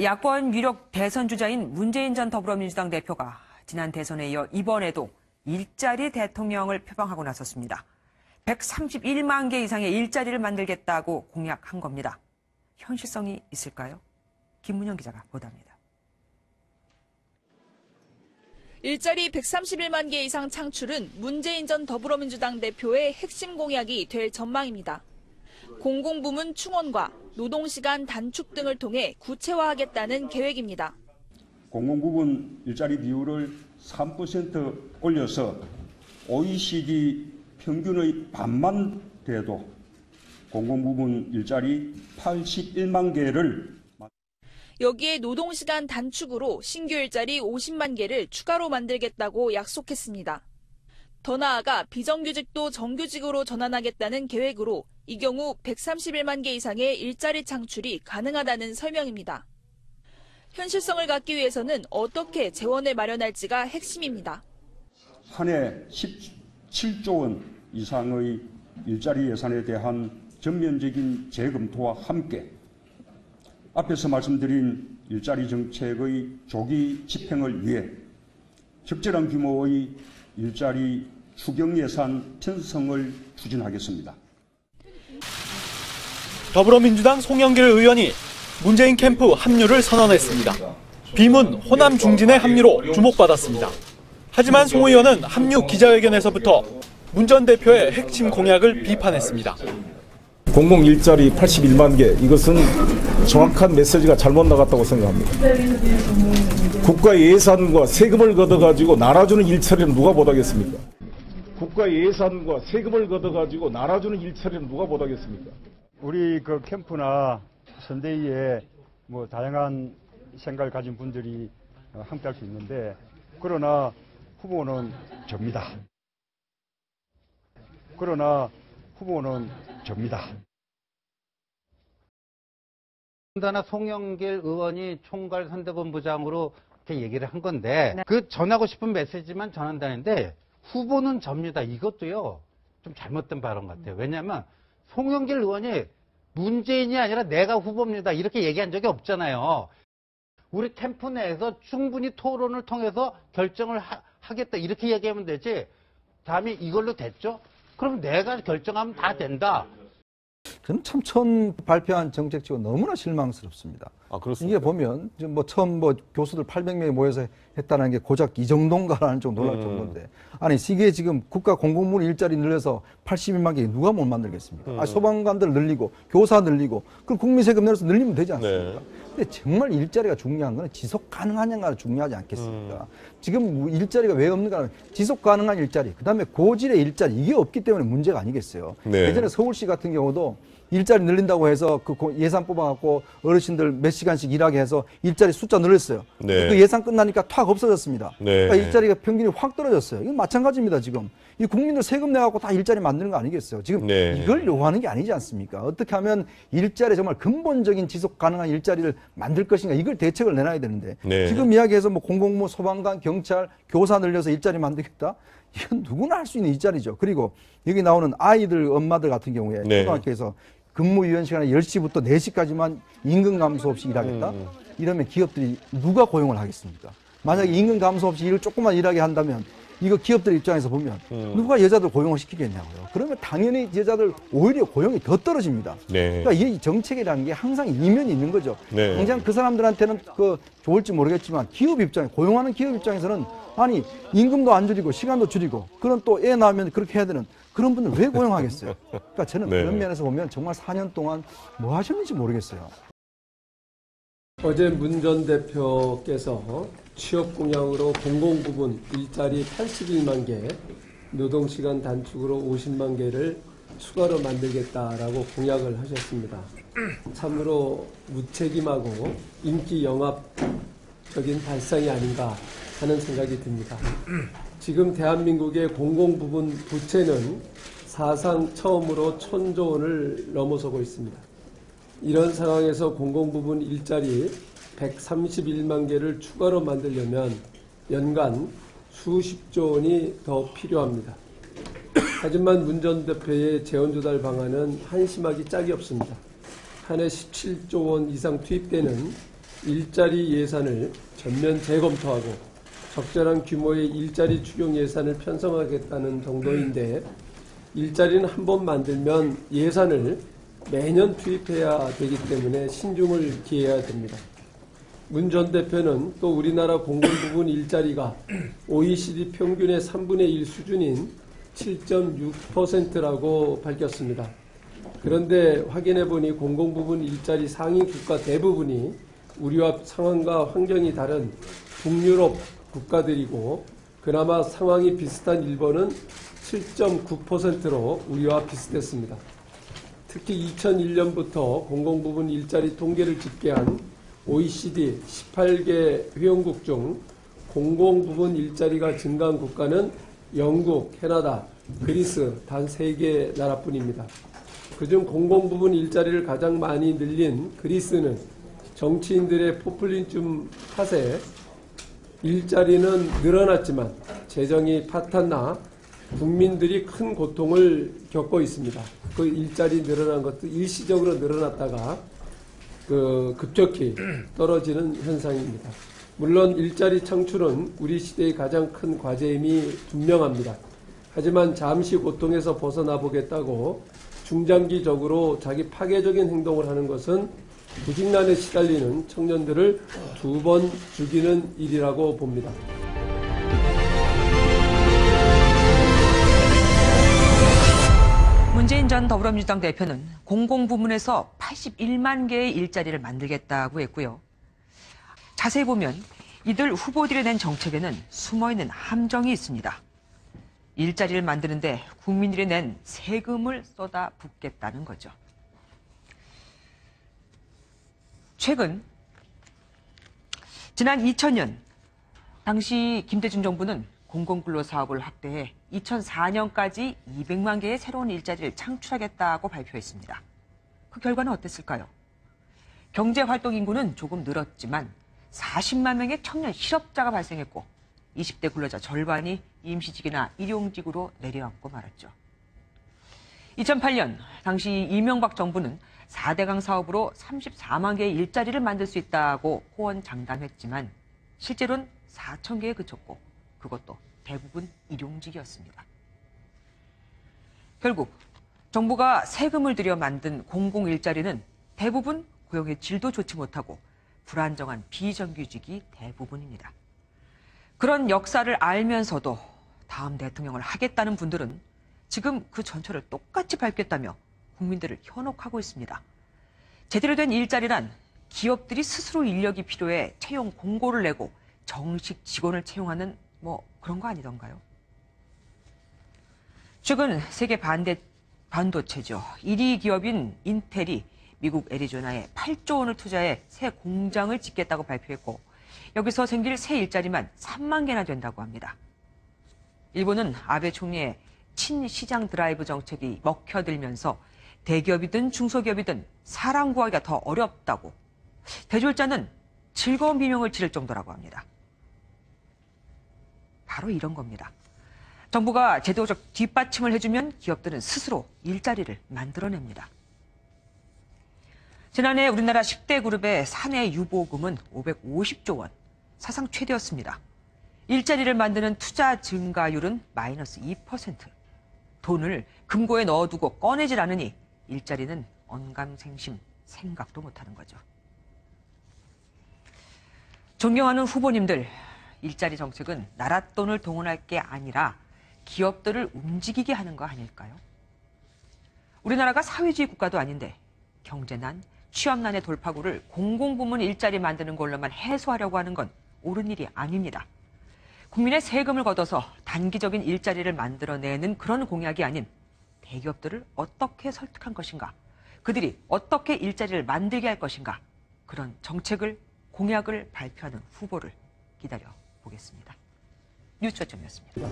야권 유력 대선 주자인 문재인 전 더불어민주당 대표가 지난 대선에 이어 이번에도 일자리 대통령을 표방하고 나섰습니다. 131만 개 이상의 일자리를 만들겠다고 공약한 겁니다. 현실성이 있을까요? 김문영 기자가 보도합니다. 일자리 131만 개 이상 창출은 문재인 전 더불어민주당 대표의 핵심 공약이 될 전망입니다. 공공부문 충원과 노동시간 단축 등을 통해 구체화하겠다는 계획입니다. 공공부문 일자리 비율을 3% 올려서 OECD 평균의 반만 돼도 공공부문 일자리 81만 개를 여기에 노동시간 단축으로 신규 일자리 50만 개를 추가로 만들겠다고 약속했습니다. 더 나아가 비정규직도 정규직으로 전환하겠다는 계획으로 이 경우 131만 개 이상의 일자리 창출이 가능하다는 설명입니다. 현실성을 갖기 위해서는 어떻게 재원을 마련할지가 핵심입니다. 한 해 17조 원 이상의 일자리 예산에 대한 전면적인 재검토와 함께 앞에서 말씀드린 일자리 정책의 조기 집행을 위해 적절한 규모의 일자리 추경 예산 편성을 추진하겠습니다. 더불어민주당 송영길 의원이 문재인 캠프 합류를 선언했습니다. 비문 호남 중진의 합류로 주목받았습니다. 하지만 송 의원은 합류 기자회견에서부터 문 전 대표의 핵심 공약을 비판했습니다. 공공 일자리 81만 개, 이것은 정확한 메시지가 잘못 나갔다고 생각합니다. 국가 예산과 세금을 걷어가지고 나눠주는 일처리는 누가 못하겠습니까? 국가 예산과 세금을 걷어가지고 나눠주는 일처리는 누가 못하겠습니까? 우리 그 캠프나 선대위에 다양한 생각을 가진 분들이 함께 할 수 있는데, 그러나 후보는 접니다. 더나 송영길 의원이 총괄 선대본부장으로 이렇게 얘기를 한 건데, 그 전하고 싶은 메시지만 전한다는데 후보는 접니다. 이것도요 좀 잘못된 발언 같아요. 왜냐하면 송영길 의원이 문재인이 아니라 내가 후보입니다 이렇게 얘기한 적이 없잖아요. 우리 캠프 내에서 충분히 토론을 통해서 결정을 하겠다 이렇게 얘기하면 되지, 다음에 이걸로 됐죠? 그럼 내가 결정하면 다 된다. 저는 참 처음 발표한 정책치고 너무나 실망스럽습니다. 아, 그렇습니까? 이게 보면 처음 교수들 800명이 모여서 했다는 게 고작 이 정도인가라는 좀 놀랄 정도인데, 아니 이게 지금 국가 공공부문 일자리 늘려서 81만 개 누가 못 만들겠습니까? 소방관들 늘리고 교사 늘리고 그 국민 세금 내서 늘리면 되지 않습니까? 근데 정말 일자리가 중요한 건 지속 가능하냐가 중요하지 않겠습니까? 지금 일자리가 왜 없는가 하면 지속 가능한 일자리, 그다음에 고질의 일자리, 이게 없기 때문에 문제가 아니겠어요. 예전에 서울시 같은 경우도 일자리 늘린다고 해서 그 예산 뽑아갖고 어르신들 몇 시간씩 일하게 해서 일자리 숫자 늘렸어요. 그 예산 끝나니까 탁 없어졌습니다. 그러니까 일자리가 평균이 확 떨어졌어요. 이건 마찬가지입니다. 지금 이 국민들 세금 내갖고 다 일자리 만드는 거 아니겠어요? 지금 이걸 요구하는 게 아니지 않습니까? 어떻게 하면 일자리 정말 근본적인 지속 가능한 일자리를 만들 것인가, 이걸 대책을 내놔야 되는데 지금 이야기해서 공공부, 소방관, 경찰, 교사 늘려서 일자리 만들겠다? 이건 누구나 할 수 있는 일자리죠. 그리고 여기 나오는 아이들 엄마들 같은 경우에 초등학교에서 근무 유연 시간에 10시부터 4시까지만 임금 감소 없이 일하겠다? 이러면 기업들이 누가 고용을 하겠습니까? 만약에 임금 감소 없이 일을 조금만 일하게 한다면 이거 기업들 입장에서 보면 누가 여자들 고용을 시키겠냐고요. 그러면 당연히 여자들 오히려 고용이 더 떨어집니다. 그러니까 이 정책이라는 게 항상 이면이 있는 거죠. 당장 그 사람들한테는 좋을지 모르겠지만 기업 입장에, 고용하는 기업 입장에서는 아니 임금도 안 줄이고 시간도 줄이고 그런 또 애 낳으면 그렇게 해야 되는 그런 분들 왜 고용하겠어요? 그러니까 저는 그런 면에서 보면 정말 4년 동안 뭐 하셨는지 모르겠어요. 어제 문 전 대표께서 취업 공약으로 공공부문 일자리 81만 개, 노동시간 단축으로 50만 개를 추가로 만들겠다라고 공약을 하셨습니다. 참으로 무책임하고 인기 영합적인 발상이 아닌가 하는 생각이 듭니다. 지금 대한민국의 공공부문 부채는 사상 처음으로 1,000조 원을 넘어서고 있습니다. 이런 상황에서 공공부문 일자리 131만 개를 추가로 만들려면 연간 수십조 원이 더 필요합니다. 하지만 문 전 대표의 재원조달 방안은 한심하기 짝이 없습니다. 한 해 17조 원 이상 투입되는 일자리 예산을 전면 재검토하고 적절한 규모의 일자리 추경 예산을 편성하겠다는 정도인데, 일자리는 한 번 만들면 예산을 매년 투입해야 되기 때문에 신중을 기해야 됩니다. 문 전 대표는 또 우리나라 공공부문 일자리가 OECD 평균의 3분의 1 수준인 7.6%라고 밝혔습니다. 그런데 확인해보니 공공부문 일자리 상위 국가 대부분이 우리와 상황과 환경이 다른 북유럽 국가들이고, 그나마 상황이 비슷한 일본은 7.9%로 우리와 비슷했습니다. 특히 2001년부터 공공부문 일자리 통계를 집계한 OECD 18개 회원국 중 공공부문 일자리가 증가한 국가는 영국, 캐나다, 그리스 단 3개 나라뿐입니다. 그중 공공부문 일자리를 가장 많이 늘린 그리스는 정치인들의 포퓰리즘 탓에 일자리는 늘어났지만 재정이 파탄나 국민들이 큰 고통을 겪고 있습니다. 그 일자리 늘어난 것도 일시적으로 늘어났다가 급격히 떨어지는 현상입니다. 물론 일자리 창출은 우리 시대의 가장 큰 과제임이 분명합니다. 하지만 잠시 고통에서 벗어나 보겠다고 중장기적으로 자기 파괴적인 행동을 하는 것은 부직난에 시달리는 청년들을 2번 죽이는 일이라고 봅니다. 문재인 전 더불어민주당 대표는 공공부문에서 81만 개의 일자리를 만들겠다고 했고요. 자세히 보면 이들 후보들이 낸 정책에는 숨어있는 함정이 있습니다. 일자리를 만드는데 국민들이 낸 세금을 쏟아붓겠다는 거죠. 최근 지난 2000년 당시 김대중 정부는 공공근로 사업을 확대해 2004년까지 200만 개의 새로운 일자리를 창출하겠다고 발표했습니다. 그 결과는 어땠을까요? 경제활동 인구는 조금 늘었지만 40만 명의 청년 실업자가 발생했고 20대 근로자 절반이 임시직이나 일용직으로 내려앉고 말았죠. 2008년 당시 이명박 정부는 4대강 사업으로 34만 개의 일자리를 만들 수 있다고 호언장담했지만 실제로는 4천 개에 그쳤고 그것도 대부분 일용직이었습니다. 결국 정부가 세금을 들여 만든 공공일자리는 대부분 고용의 질도 좋지 못하고 불안정한 비정규직이 대부분입니다. 그런 역사를 알면서도 다음 대통령을 하겠다는 분들은 지금 그 전철을 똑같이 밟겠다며 국민들을 현혹하고 있습니다. 제대로 된 일자리란 기업들이 스스로 인력이 필요해 채용 공고를 내고 정식 직원을 채용하는 그런 거 아니던가요? 최근 세계 반도체죠. 1위 기업인 인텔이 미국 애리조나에 8조 원을 투자해 새 공장을 짓겠다고 발표했고 여기서 생길 새 일자리만 3만 개나 된다고 합니다. 일본은 아베 총리의 친시장 드라이브 정책이 먹혀들면서 대기업이든 중소기업이든 사람 구하기가 더 어렵다고 대졸자는 즐거운 비명을 지를 정도라고 합니다. 바로 이런 겁니다. 정부가 제도적 뒷받침을 해주면 기업들은 스스로 일자리를 만들어냅니다. 지난해 우리나라 10대 그룹의 사내 유보금은 550조 원, 사상 최대였습니다. 일자리를 만드는 투자 증가율은 마이너스 2%. 돈을 금고에 넣어두고 꺼내질 않으니 일자리는 언감생심, 생각도 못하는 거죠. 존경하는 후보님들, 일자리 정책은 나라 돈을 동원할 게 아니라 기업들을 움직이게 하는 거 아닐까요? 우리나라가 사회주의 국가도 아닌데 경제난, 취업난의 돌파구를 공공부문 일자리 만드는 걸로만 해소하려고 하는 건 옳은 일이 아닙니다. 국민의 세금을 걷어서 단기적인 일자리를 만들어내는 그런 공약이 아닌 대기업들을 어떻게 설득한 것인가, 그들이 어떻게 일자리를 만들게 할 것인가, 그런 정책을, 공약을 발표하는 후보를 기다려 보겠습니다. 뉴스저점이었습니다.